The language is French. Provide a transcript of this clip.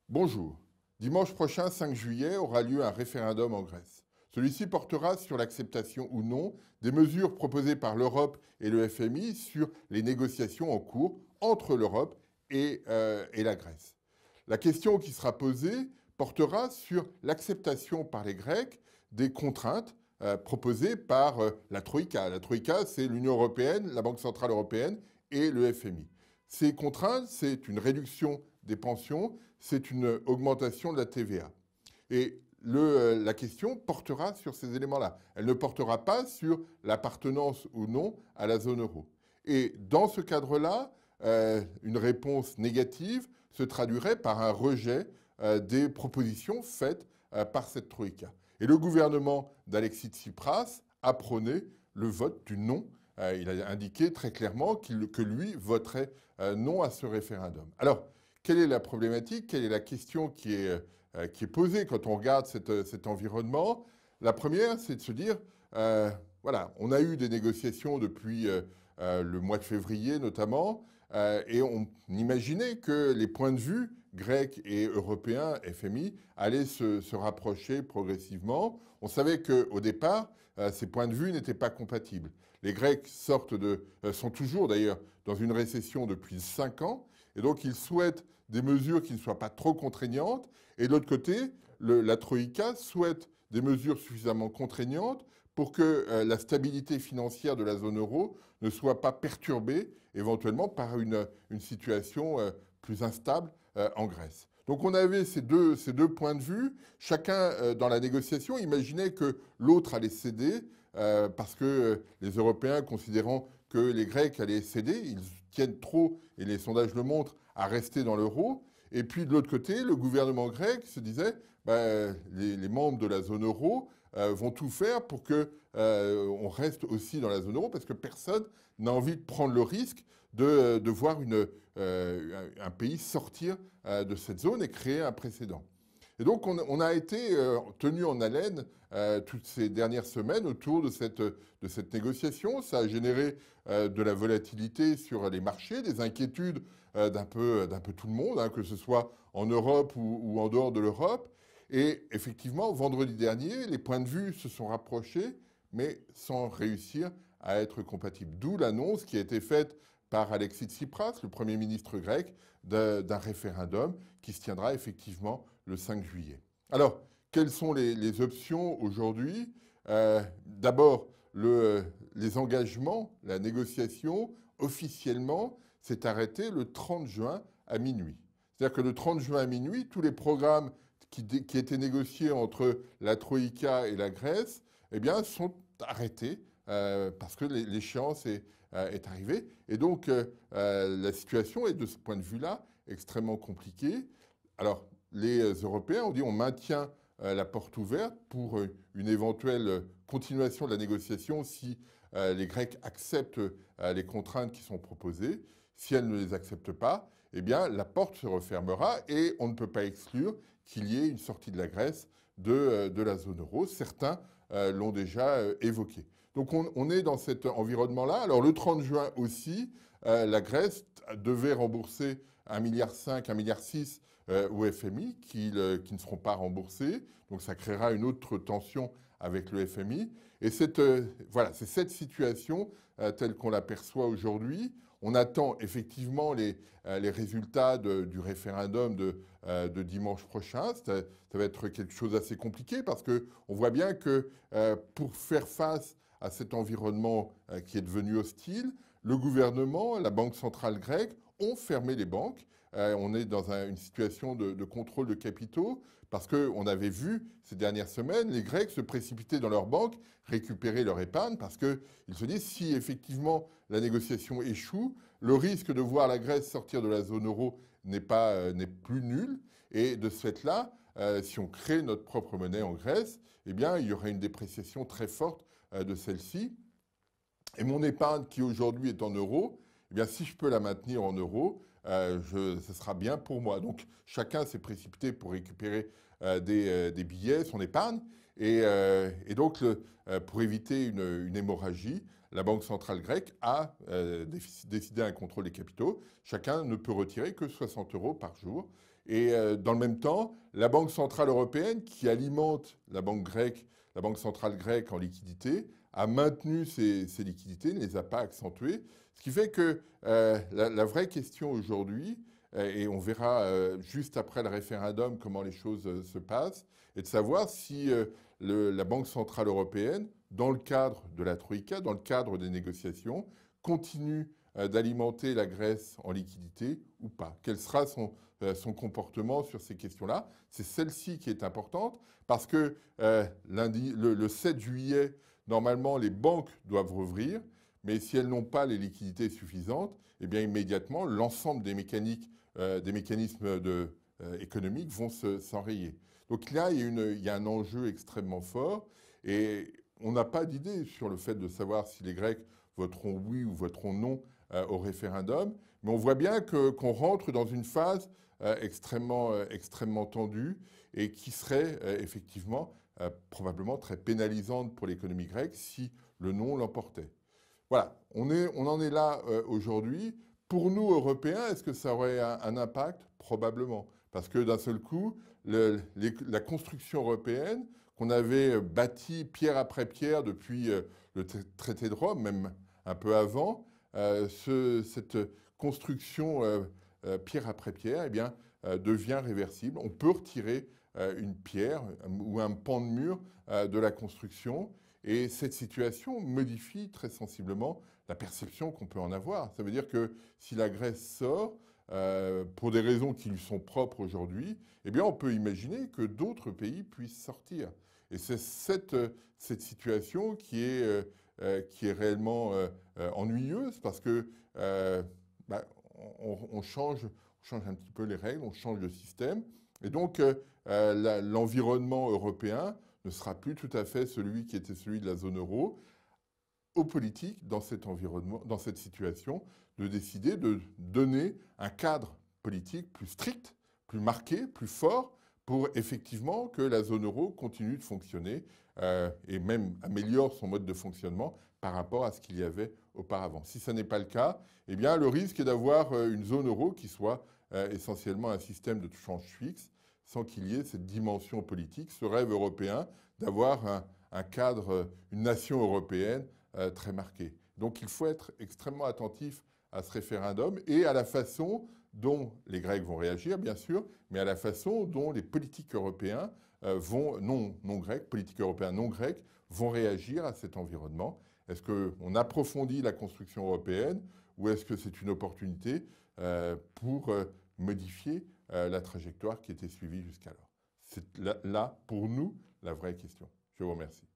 Bonjour. Dimanche prochain, 5 juillet, aura lieu un référendum en Grèce. Celui-ci portera sur l'acceptation ou non des mesures proposées par l'Europe et le FMI sur les négociations en cours entre l'Europe et la Grèce. La question qui sera posée portera sur l'acceptation par les Grecs des contraintes proposées par la Troïka. La Troïka, c'est l'Union européenne, la Banque centrale européenne et le FMI. Ces contraintes, c'est une réduction des pensions, c'est une augmentation de la TVA. Et la question portera sur ces éléments-là. Elle ne portera pas sur l'appartenance ou non à la zone euro. Et dans ce cadre-là, une réponse négative se traduirait par un rejet des propositions faites par cette troïka. Et le gouvernement d'Alexis Tsipras a prôné le vote du non. Il a indiqué très clairement que lui voterait non à ce référendum. Alors, quelle est la problématique? Quelle est la question qui est posée quand on regarde cet environnement? La première, c'est de se dire, voilà, on a eu des négociations depuis le mois de février notamment, et on imaginait que les points de vue grecs et européens, FMI, allaient se rapprocher progressivement. On savait qu'au départ, ces points de vue n'étaient pas compatibles. Les Grecs sont toujours d'ailleurs dans une récession depuis 5 ans, et donc ils souhaitent des mesures qui ne soient pas trop contraignantes. Et de l'autre côté, la Troïka souhaite des mesures suffisamment contraignantes pour que la stabilité financière de la zone euro ne soit pas perturbée éventuellement par une situation plus instable en Grèce. Donc on avait ces deux points de vue. Chacun, dans la négociation, imaginait que l'autre allait céder parce que les Européens, considérant que les Grecs allaient céder, ils tiennent trop, et les sondages le montrent, à rester dans l'euro. Et puis de l'autre côté, le gouvernement grec se disait les membres de la zone euro vont tout faire pour qu'on reste aussi dans la zone euro parce que personne n'a envie de prendre le risque de voir un pays sortir de cette zone et créer un précédent. Et donc on a été tenu en haleine toutes ces dernières semaines autour de cette négociation. Ça a généré de la volatilité sur les marchés, des inquiétudes d'un peu tout le monde, hein, que ce soit en Europe ou en dehors de l'Europe. Et effectivement, vendredi dernier, les points de vue se sont rapprochés, mais sans réussir à être compatibles. D'où l'annonce qui a été faite par Alexis Tsipras, le Premier ministre grec, d'un référendum qui se tiendra effectivement le 5 juillet. Alors, quelles sont les options aujourd'hui? D'abord, les engagements, la négociation, officiellement, s'est arrêtée le 30 juin à minuit. C'est-à-dire que le 30 juin à minuit, tous les programmes qui étaient négociés entre la Troïka et la Grèce, eh bien, sont arrêtés parce que l'échéance est arrivée. Et donc, la situation est, de ce point de vue-là, extrêmement compliquée. Alors, les Européens ont dit on maintient la porte ouverte pour une éventuelle continuation de la négociation si les Grecs acceptent les contraintes qui sont proposées. Si elles ne les acceptent pas, eh bien, la porte se refermera et on ne peut pas exclure qu'il y ait une sortie de la Grèce de la zone euro. Certains l'ont déjà évoqué. Donc on est dans cet environnement-là. Alors le 30 juin aussi, la Grèce devait rembourser 1,5 milliard, 1,6 milliard au FMI qui ne seront pas remboursés. Donc ça créera une autre tension avec le FMI. Et voilà, c'est cette situation telle qu'on l'aperçoit aujourd'hui. On attend effectivement les résultats du référendum de dimanche prochain. Ça va être quelque chose d'assez compliqué parce qu'on voit bien que pour faire face à cet environnement qui est devenu hostile, le gouvernement, la Banque centrale grecque ont fermé les banques. On est dans une situation de contrôle de capitaux parce qu'on avait vu ces dernières semaines les Grecs se précipiter dans leurs banques, récupérer leur épargne parce qu'ils se disent si effectivement la négociation échoue, le risque de voir la Grèce sortir de la zone euro n'est plus nul. Et de ce fait-là, si on crée notre propre monnaie en Grèce, eh bien, il y aurait une dépréciation très forte de celle-ci. Et mon épargne qui aujourd'hui est en euros, eh bien, si je peux la maintenir en euros, ce sera bien pour moi. Donc chacun s'est précipité pour récupérer des billets, son épargne. Et donc, pour éviter une hémorragie, la Banque centrale grecque a décidé un contrôle des capitaux. Chacun ne peut retirer que 60 € par jour. Et dans le même temps, la Banque centrale européenne, qui alimente la banque centrale grecque en liquidité, a maintenu ces liquidités, ne les a pas accentuées. Ce qui fait que la vraie question aujourd'hui, et on verra juste après le référendum comment les choses se passent, est de savoir si la Banque centrale européenne, dans le cadre de la Troïka, dans le cadre des négociations, continue d'alimenter la Grèce en liquidité ou pas. Quel sera son comportement sur ces questions-là? C'est celle-ci qui est importante parce que le 7 juillet, normalement, les banques doivent rouvrir, mais si elles n'ont pas les liquidités suffisantes, eh bien immédiatement, l'ensemble des mécanismes économiques vont s'enrayer. Donc là, il y a un enjeu extrêmement fort et on n'a pas d'idée sur le fait de savoir si les Grecs voteront oui ou voteront non au référendum, mais on voit bien qu'on rentre dans une phase extrêmement tendue et qui serait effectivement probablement très pénalisante pour l'économie grecque si le non l'emportait. Voilà, on en est là aujourd'hui. Pour nous, Européens, est-ce que ça aurait un impact? Probablement. Parce que d'un seul coup, la construction européenne, qu'on avait bâtie pierre après pierre depuis le traité de Rome, même un peu avant, cette construction pierre après pierre, eh bien, devient réversible. On peut retirer une pierre ou un pan de mur de la construction. Et cette situation modifie très sensiblement la perception qu'on peut en avoir. Ça veut dire que si la Grèce sort, pour des raisons qui lui sont propres aujourd'hui, eh bien on peut imaginer que d'autres pays puissent sortir. Et c'est cette situation qui est réellement ennuyeuse parce que bah, on change un petit peu les règles, on change de système. Et donc l'environnement européen ne sera plus tout à fait celui qui était celui de la zone euro. Aux politiques, dans cet environnement, dans cette situation, de décider de donner un cadre politique plus strict, plus marqué, plus fort, pour effectivement que la zone euro continue de fonctionner et même améliore son mode de fonctionnement par rapport à ce qu'il y avait auparavant. Si ce n'est pas le cas, eh bien, le risque est d'avoir une zone euro qui soit essentiellement un système de change fixe, sans qu'il y ait cette dimension politique, ce rêve européen d'avoir un cadre, une nation européenne très marquée. Donc il faut être extrêmement attentif à ce référendum et à la façon dont les Grecs vont réagir, bien sûr, mais à la façon dont les politiques européens non grecs, politiques européens non grecs, vont réagir à cet environnement. Est-ce qu'on approfondit la construction européenne ou est-ce que c'est une opportunité pour modifier la trajectoire qui était suivie jusqu'alors? C'est là, pour nous, la vraie question. Je vous remercie.